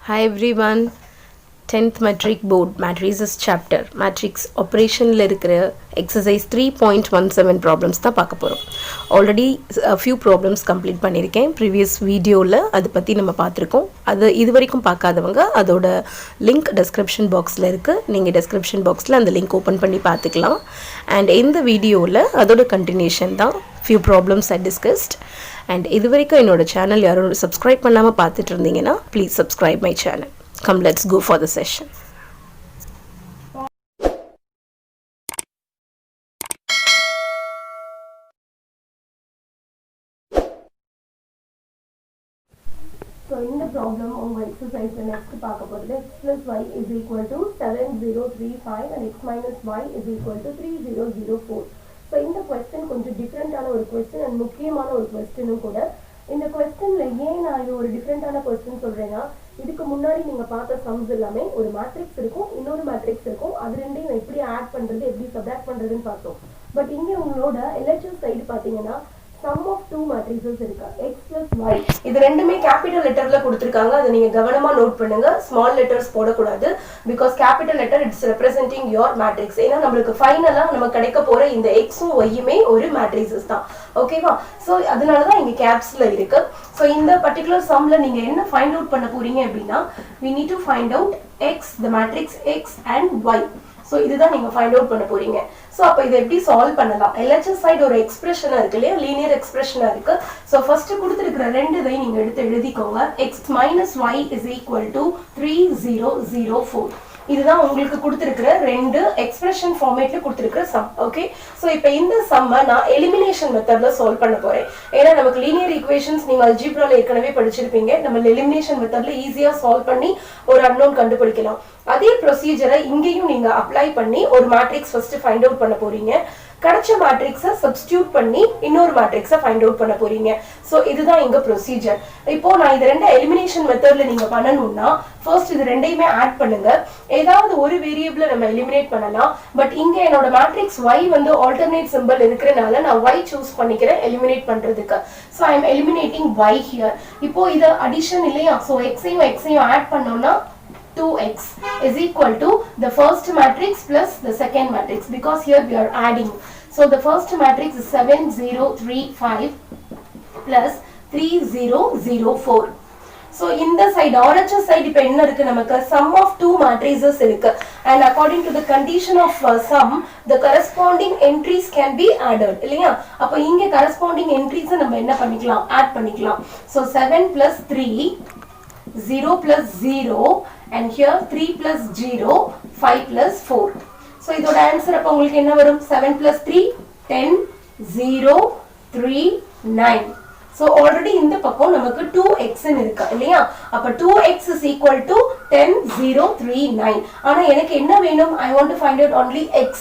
Hi everyone, 10th metric board matrices chapter matrix operation la irukra exercise 3.17 problems da paaka porom. Already a few problems complete பண்ணிருக்கேன் previous video la அது பத்தி நம்ம பார்த்திருக்கோம். அது இதுவரைக்கும் பார்க்காதவங்க அதோட link description box ல இருக்கு. நீங்க description box ல அந்த link open பண்ணி பார்த்துக்கலாம். And இந்த வீடியோல அதோட continuation தான் few problems I discussed. And இதுவரைக்கும் என்னோட channel யாரும் subscribe பண்ணாம பார்த்துட்டு இருந்தீங்கன்னா please subscribe my channel. Come, let's go for the session. So in the problem on exercise the next பார்க்க போறது x plus y is equal to 7035 and x minus y is equal to 3004. So இந்த question கொஞ்சம் டிஃபரண்டான ஒரு question and முக்கியமான ஒரு questionும் கூட. இந்த questionல ஏன் நான் இது ஒரு டிஃபரண்டான question சொல்றேன்னா இதுக்கு முன்னாடி நீங்க பார்த்த sums எல்லாமே ஒரு மேட்ரிக்ஸ் இருக்கும் இன்னொரு மேட்ரிக்ஸ் இருக்கும் அது ரெண்டையும் எப்படி ஆட் பண்றது எப்படி சப்ட்ராக்ட் பண்றதுன்னு பார்த்தோம். பட் இங்க உங்களோட LHS சைடு பாத்தீங்கன்னா sum of two matrices இருக்கு x plus y. இது ரெண்டுமே கேபிட்டல் லெட்டர்ல கொடுத்திருக்காங்க. அதை நீங்க கவனமா நோட் பண்ணுங்க. ஸ்மால் லெட்டர்ஸ் போட கூடாது because capital letter it's representing your matrix. ஏனா நமக்கு ஃபைனலா நமக்கு கிடைக்க போற இந்த x உம் y உமே ஒரு matrices தான். ஓகேவா? சோ அதனால தான் இங்க கேப்ஸ்ல இருக்கு. சோ இந்த particular sumல நீங்க என்ன ஃபைண்ட் அவுட் பண்ண போறீங்க அப்படினா we need to find out x, the matrix x and y. So இதுதான் நீங்க ஃபைண்ட் அவுட் பண்ண போறீங்க. சோ அப்ப இத எப்படி சால்வ் பண்ணலாம்? LHS சைடு ஒரு எக்ஸ்பிரஷனா இருக்கு இல்லையா? லீனியர் எக்ஸ்பிரஷனா இருக்கு. சோ ஃபர்ஸ்ட் கொடுத்திருக்கிற ரெண்டு இதை நீங்க எடுத்து எழுதிக்கோங்க. x minus y is equal to 3004. இதுதான் உங்களுக்கு கொடுத்திருக்கிற ரெண்டு எக்ஸ்பிரஷன் ஃபார்மேட்ல கொடுத்திருக்கிற சம். ஓகே, சோ இப்போ இந்த சம்ம நான் எலிமினேஷன் மெத்தட்ல சால்வ் பண்ண போறேன். ஏன்னா நமக்கு லீனியர் ஈக்குவேஷன்ஸ் நீங்க அல்ஜிப்ரால ஏற்கனவே படிச்சிருப்பீங்க. நம்ம எலிமினேஷன் மெத்தட்ல ஈஸியா சால்வ் பண்ணி ஒரு அன்னோன் கண்டுபிடிக்கலாம். அதே ப்ரொசீஜரை இங்கேயும் நீங்க அப்ளை பண்ணி ஒரு மேட்ரிக்ஸ் ஃபர்ஸ்ட் ஃபைண்ட் அவுட் பண்ண போறீங்க. கிடைச்ச மேட்ரிக்ஸை சப்ஸ்டிடியூட் பண்ணி இன்னொரு மேட்ரிக்ஸை ஃபைண்ட் அவுட் பண்ண போறீங்க. சோ இதுதான் இங்க ப்ரொசீஜர். இப்போ நான் இது ரெண்டு எலிமினேஷன் மெத்தட்ல நீங்க பண்ணனும்னா ஃபர்ஸ்ட் இது ரெண்டையுமே ஆட் பண்ணுங்க. ஏதாவது ஒரு வேரியபிளை நம்ம எலிமினேட் பண்ணலாம். பட் இங்க என்னோட மேட்ரிக்ஸ் y வந்து ஆல்டர்னேட் சிம்பல் இருக்கறனால நான் y சூஸ் பண்ணிக்கிறேன் எலிமினேட் பண்றதுக்கு. So I am eliminating y here. இப்போ இது அடிஷன் இல்லையா? சோ x ஐயும் ஆட் பண்ணோம்னா 2x is equal to the first matrix plus the second matrix because here we are adding. So the first matrix is 7035 plus 3004. So in the side RHS side இப்ப என்ன இருக்கு நமக்கு sum of two matrices இருக்கு and according to the condition of sum the corresponding entries can be added இல்லையா? அப்ப இங்க corresponding entries நம்ம என்ன பண்ணிக்கலாம்? ஆட் பண்ணிக்கலாம். So 7 plus 3 0 plus 0 and here 3 plus 0 5 plus 4. So இதோட ஆன்சர் அப்ப உங்களுக்கு என்ன வரும்? 7 plus 3 10 0 3 9. So already இந்த பக்கம் நமக்கு 2x ன்னு இருக்கு இல்லையா? அப்ப 2x is equal to 10 0 3 9. ஆனா எனக்கு என்ன வேணும்? I want to find out only x.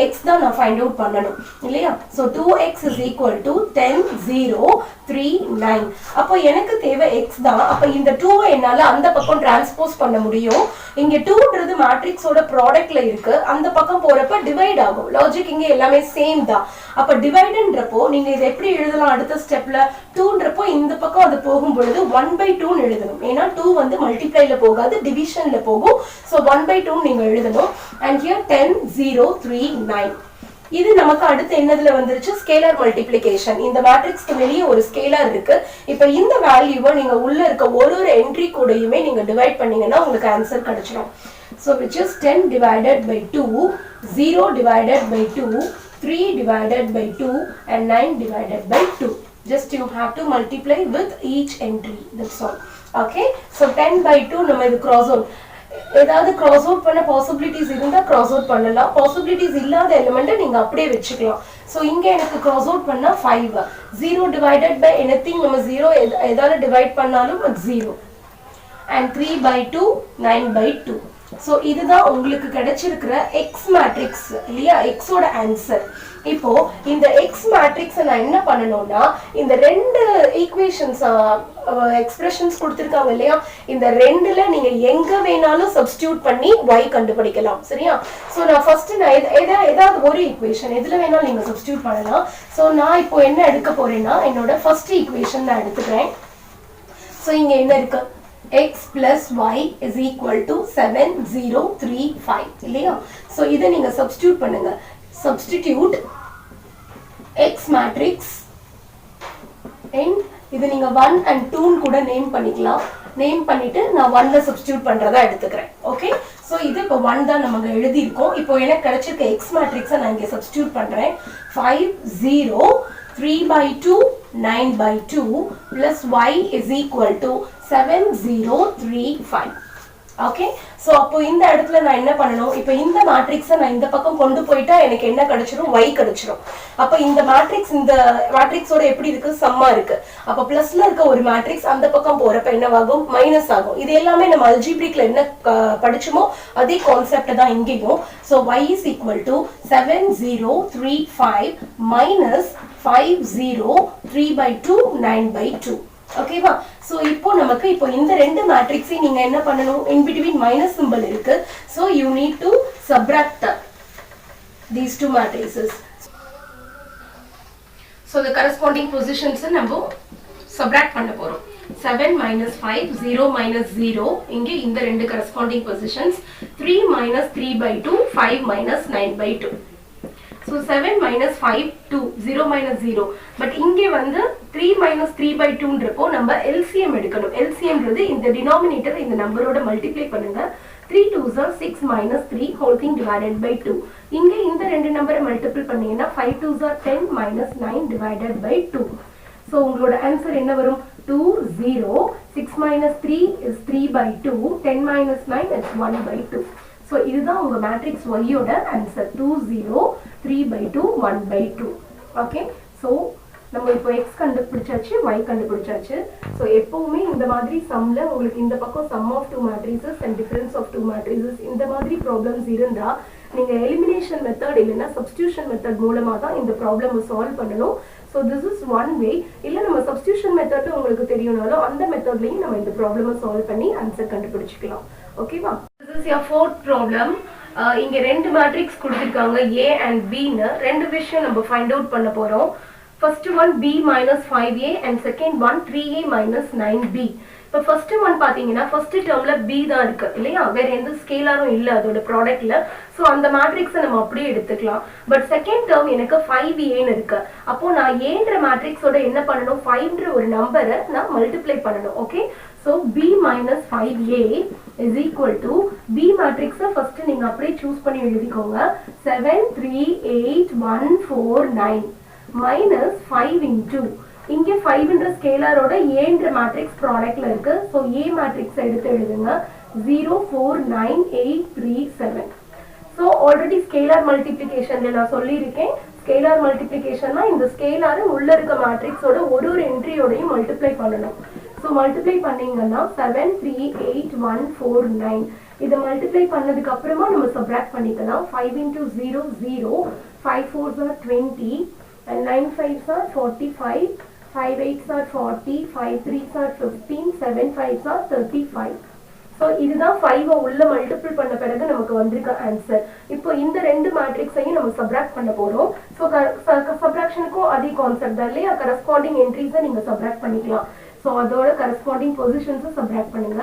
x தான் நான் find out பண்ணனும் இல்லையா? So 2x is equal to 10 0 3 9. அப்ப எனக்கு தேவை x தான். அப்ப இந்த 2 என்னால அந்த பக்கம் டிரான்ஸ்போஸ் பண்ண முடியும். இங்க 2ன்றது மேட்ரிக்ஸோட ப்ராடக்ட்ல இருக்கு. அந்த பக்கம் போறப்ப டிவைட் ஆகும். லாஜிக் இங்க எல்லாமே சேம் தான். அப்ப டிவைட்ன்றப்போ நீங்க இத எப்படி எழுதலாம்? அடுத்த ஸ்டெப்ல 2ன்றப்போ இந்த பக்கம் அது போகும் பொழுது 1/2 ன்னு எழுதணும். ஏனா 2 வந்து மல்டிப்ளைல போகாது, டிவிஷன்ல போகும். சோ 1/2 நீங்க எழுதணும். and here 10 0 3 9. இது நமக்கு அடுத்து என்னதுல வந்துருச்சு? Scalar multiplication. இந்த மேட்ரிக்ஸ்க்கு வெளியே ஒரு ஸ்கேலார் இருக்கு. இப்போ இந்த வேல்யூவை நீங்க உள்ள இருக்க ஒரு என்ட்ரி கூடயுமே நீங்க டிவைட் பண்ணீங்கன்னா உங்களுக்கு ஆன்சர் கிடைச்சிடும். So which is 10 divided by 2, 0 divided by 2, 3 divided by 2 and 9 divided by 2. Just you have to multiply with each entry. That's all. Okay? So 10 by 2 நம்ம இது cross out. ஏதாவது cross out பண்ண possibilities இருந்தா cross out பண்ணலாம். possibilities இல்லாத எலிமெண்ட்டை நீங்க அப்படியே வெச்சுக்கலாம். சோ இங்க எனக்கு cross out பண்ணா 5. 0 divided by anything நம்ம 0 எதால டிவைட் பண்ணாலும் அது 0. and 3 by 2 9 by 2. சோ இதுதான் உங்களுக்கு கிடைச்சிருக்கிற x மேட்ரிக்ஸ் இல்லையா? x ஓட ஆன்சர். இப்போ இந்த x மேட்ரிக்ஸை நான் என்ன பண்ணணும்னா இந்த ரெண்டு ஈக்குவேஷன்ஸ் எக்ஸ்பிரஷன்ஸ் கொடுத்திருக்காங்க இல்லையா? இந்த ரெண்டுல நீங்க எங்க வேணாலும் சப்ஸ்டிடியூட் பண்ணி y கண்டுபிடிக்கலாம். சரியா? சோ நான் ஃபர்ஸ்ட் நான் ஏதாவது ஒரு ஈக்குவேஷன் எதுல வேணாலும் நீங்க சப்ஸ்டிடியூட் பண்ணலாம். சோ நான் இப்போ என்ன எடுக்க போறேன்னா என்னோட ஃபர்ஸ்ட் ஈக்குவேஷன் நான் எடுத்துக்கிறேன். சோ இங்க என்ன இருக்கு? x plus y is equal to 7035 இல்லையா? so இதை நீங்க substitute பண்ணுங்க. substitute x matrix in இது நீங்க 1 and 2 கூட நேம் பண்ணிக்கலாம். நேம் பண்ணிட்டு நான் 1ல சப்ஸ்டிட்யூட் பண்றதா எடுத்துக்கிறேன். ஓகே, சோ இது இப்போ 1 தான் நமக்கு எழுதி இருக்கோம். இப்போ எனக்கு கிடைச்சிருக்க x மேட்ரிக்ஸை நான் இங்க சப்ஸ்டிட்யூட் பண்றேன். 5 0 3/2 9/2 plus y is equal to 7035. Okay, so அப்போ இந்த இடத்துல நான் என்ன பண்ணணும்? இப்போ இந்த மேட்ரிக்ஸை நான் இந்த பக்கம் கொண்டு போயிட்டா எனக்கு என்ன கிடைச்சிரும்? y கிடைச்சிரும். அப்போ இந்த மேட்ரிக்ஸோட எப்படி இருக்கு? சம்மா இருக்கு. அப்போ பிளஸ்ல இருக்க ஒரு மேட்ரிக்ஸ் அந்த பக்கம் போறப்ப என்னவாகும்? மைனஸ் ஆகும். இது எல்லாமே நம்ம அல்ஜிப்ரிக்ல என்ன படிச்சோமோ அதே கான்செப்ட் தான் இங்கேயும். So y is equal to 7035 minus 503/2 9/2. ஓகேவா? சோ இப்போ நமக்கு இப்போ இந்த ரெண்டு மேட்ரிக்ஸை நீங்க என்ன பண்ணணும்? in between minus symbol இருக்கு. so you need to subtract these two matrices. so the corresponding positions நம்ம subtract பண்ண போறோம். 7 minus 5 0 minus 0 இங்கே இந்த ரெண்டு corresponding positions. 3 minus 3/2 5 minus 9/2. so 7 minus 5 2 0 minus 0 but இங்கே வந்து 3 minus 3/2 ன்றப்போ நம்ம LCM எடுக்கணும். LCM ன்றது இந்த denominator இந்த நம்பரோட மல்டிப்ளை பண்ணுங்க. 3 2s are 6 minus 3 whole thing divided by 2. இங்கே இந்த ரெண்டு நம்பரை மல்டிப்ளை பண்ணீங்கன்னா 5 2s are 10 minus 9 divided by 2. so உங்களோட ஆன்சர் என்ன வரும்? 2 0 6 minus 3 is 3/2 10 minus 9 is 1/2. so இதுதான் உங்க மேட்ரிக்ஸ் y யோட ஆன்சர். 2 0 3/2 1/2. ஓகே, சோ நம்ம இப்போ x கண்டுபிடிச்சாச்சு, y கண்டுபிடிச்சாச்சு. சோ எப்பவுமே இந்த மாதிரி சம்ல உங்களுக்கு இந்த பக்கம் sum of two matrices and difference of two matrices இந்த மாதிரி ப்ராப்ளம்ஸ் இருந்தா நீங்க எலிமினேஷன் மெத்தட் இல்லனா சப்ஸ்டிடியூஷன் மெத்தட் மூலமா தான் இந்த ப்ராப்ளமை சால்வ் பண்ணனும். so this is one way. இல்ல நம்ம சப்ஸ்டிடியூஷன் மெத்தட் உங்களுக்கு தெரியும்னாலும் அந்த மெத்தட்லயும் நம்ம இந்த ப்ராப்ளமை சால்வ் பண்ணி ஆன்சர் கண்டுபிடிச்சிக்கலாம். ஓகேவா? this is your fourth problem. இங்க ரெண்டு மேட்ரிக்ஸ் கொடுத்திருக்காங்க a and b ன்னு. ரெண்டு விஷயம் நம்ம ஃபைண்ட் அவுட் பண்ண போறோம். first one b minus 5a and second one 3a minus 9b. இப்போ first one பாத்தீங்கன்னா first termல b தான் இருக்கு இல்லையா? வேற எந்த ஸ்கேலாரும் இல்ல அதோட ப்ராடக்ட்ல. சோ அந்த மேட்ரிக்ஸை நம்ம அப்படியே எடுத்துக்கலாம். பட் செகண்ட் டேர்ம் எனக்கு 5a ன்னு இருக்கு. அப்போ நான் a ன்ற மேட்ரிக்ஸோட என்ன பண்ணனும்? 5 ன்ற ஒரு நம்பரை நான் மல்டிப்ளை பண்ணனும். Okay, so b minus 5a is equal to b matrix first நீங்க அப்படியே சூஸ் பண்ணி எழுதிக்கோங்க. 7 3 8 1 4 9 minus 5 into இங்கே 5 ன்ற ஸ்கேலாரோட a ன்ற மேட்ரிக்ஸ் ப்ராடக்ட்ல இருக்கு. so a மேட்ரிக்ஸ் எடுத்து எழுதுங்க. 0 4 9 8 3 7. so already scalar multiplication நான் சொல்லி இருக்கேன். scalar multiplication னா இந்த ஸ்கேலாரை உள்ள இருக்க மேட்ரிக்ஸோட ஒரு என்ட்ரியோடையும் மல்டிப்ளை பண்ணனும். so multiply பண்ணீங்கன்னா 7 3 8 1 4 9 இத மல்டிப்ளை பண்ணதுக்கு அப்புறமா நம்ம சப்ட்ராக்ட் பண்ணிக்கலாம். 5 into 0 0 5 4s are 20 and 9 5s are 45 5 8s are 40 5 3s are 15 7 5s are 35. so இதுதான் 5 உள்ள மல்டிபிள் பண்ண பிறகு நமக்கு வந்திருக்க ஆன்சர். இப்போ இந்த ரெண்டு மேட்ரிக்ஸையும் நம்ம சப்ட்ராக்ட் பண்ண போறோம். so சப்ட்ராக்ஷனுக்கும் அதே கான்செப்ட் தான் இல்லையா? கரஸ்பாண்டிங் என்ட்ரிஸை நீங்க சப்ட்ராக்ட் பண்ணிக்கலாம். so அதோட கரஸ்பாண்டிங் பொசிஷன்ஸை சப்ட்ராக்ட் பண்ணுங்க.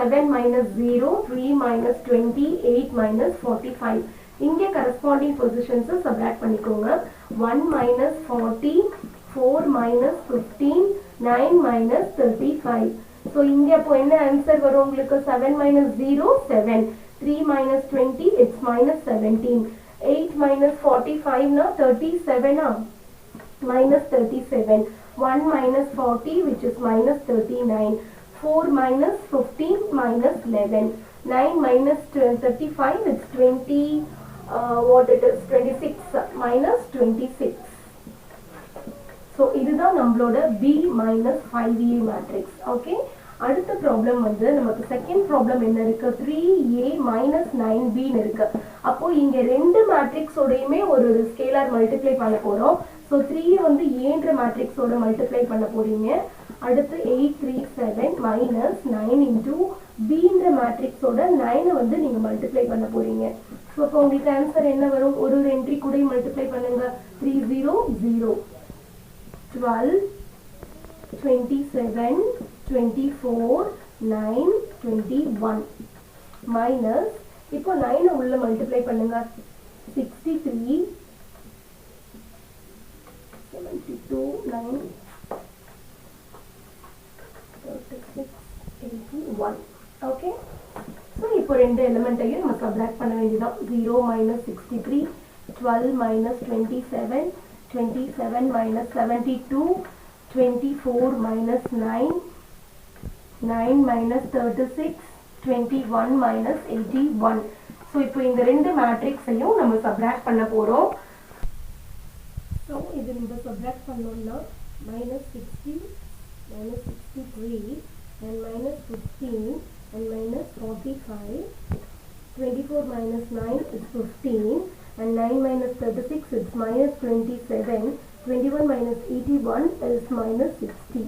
7 minus 0 3 minus 20 8 minus 45. இங்கே கரஸ்பாண்டிங் பொசிஷன்ஸை சப்ட்ராக்ட் பண்ணிக்கோங்க. 1 minus 40 4 minus 15 9 minus 35. so இங்கே அப்போ என்ன ஆன்சர் வரும் உங்களுக்கு? 7 minus 0 7 3 minus 20 it's minus 17 8 minus 45 na 37 na minus 37 1 minus 40 which is minus 39 4 minus 15 minus 11 9 minus 35 it's 20 what it is 26 minus 26. so இதுதான் நம்மளோட b minus 5a matrix. okay, அடுத்த problem வந்து நமக்கு செகண்ட் ப்ராப்ளம் என்ன இருக்கு? 3a minus 9b ன்னு இருக்கு. அப்போ இங்க ரெண்டு மேட்ரிக்ஸோடையுமே ஒரு ஸ்கேலார் மல்டிப்ளை பண்ண போறோம். so 3 வந்து a ன்ற மேட்ரிக்ஸோட மல்டிப்ளை பண்ண போறீங்க. அடுத்து 8 3 7 minus 9 into b ன்ற மேட்ரிக்ஸோட 9 வந்து நீங்க மல்டிப்ளை பண்ண போறீங்க. so அப்போ உங்களுக்கு ஆன்சர் என்ன வரும்? ஒரு என்ட்ரி கூட மல்டிப்ளை பண்ணுங்க. 3 0 0 12 27 24 921 மைனஸ் இப்போ 9 உள்ள மல்டிப்ளை பண்ணுங்க 63 72 9 36 81 ஓகே ஸோ இப்போ ரெண்டு எலிமெண்ட்டையும் நம்ம சப்ராக்ட் பண்ண வேண்டியதான் 0 minus 63 12 minus 27 27 minus 72 24 minus 9 9 minus 36 21 minus 81 so இப்போ இந்த ரெண்டு மேட்ரிக்ஸையும் நம்ம சப்ராக்ட் பண்ண போகிறோம் ஸோ இது நம்ம சப்ராக்ட் பண்ணோம்னா minus 60 minus 63 and minus 15 and minus 45 24 minus 9 is 15 and 9 minus 36 is minus 27 21 minus 81 is minus 60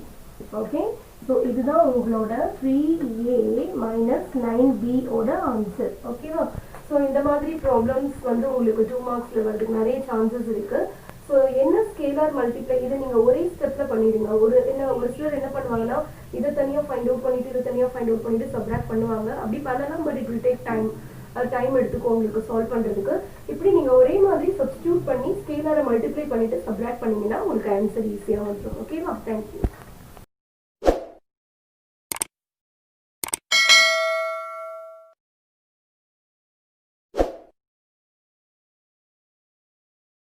okay so இதுதான் உங்களோட 3a minus 9b ஓட ஆன்சர் ஓகேவா ஸோ இந்த மாதிரி ப்ராப்ளம்ஸ் வந்து உங்களுக்கு 2 மார்க்ஸில் வரதுக்கு நிறைய சான்சஸ் இருக்கு ஸோ என்ன ஸ்கேலார் மல்டிப்ளை இதை நீங்கள் ஒரே ஸ்டெப்பில் பண்ணிடுங்க ஒரு சிலர் என்ன பண்ணுவாங்கன்னா இதை தனியாக ஃபைண்ட் அவுட் பண்ணிட்டு இதை தனியாக ஃபைண்ட் அவுட் பண்ணிட்டு சப்ராக்ட் பண்ணுவாங்க அப்படி பண்ணலாம் but it will take time எடுத்துக்கும் உங்களுக்கு சால்வ் பண்ணுறதுக்கு இப்படி நீங்கள் ஒரே மாதிரி சப்ஸ்டியூட் பண்ணி ஸ்கேலாரை மல்டிப்ளை பண்ணிட்டு சப்ராக்ட் பண்ணீங்கன்னா உங்களுக்கு ஆன்சர் ஈஸியாக வந்துடும் ஓகேவா தேங்க்யூ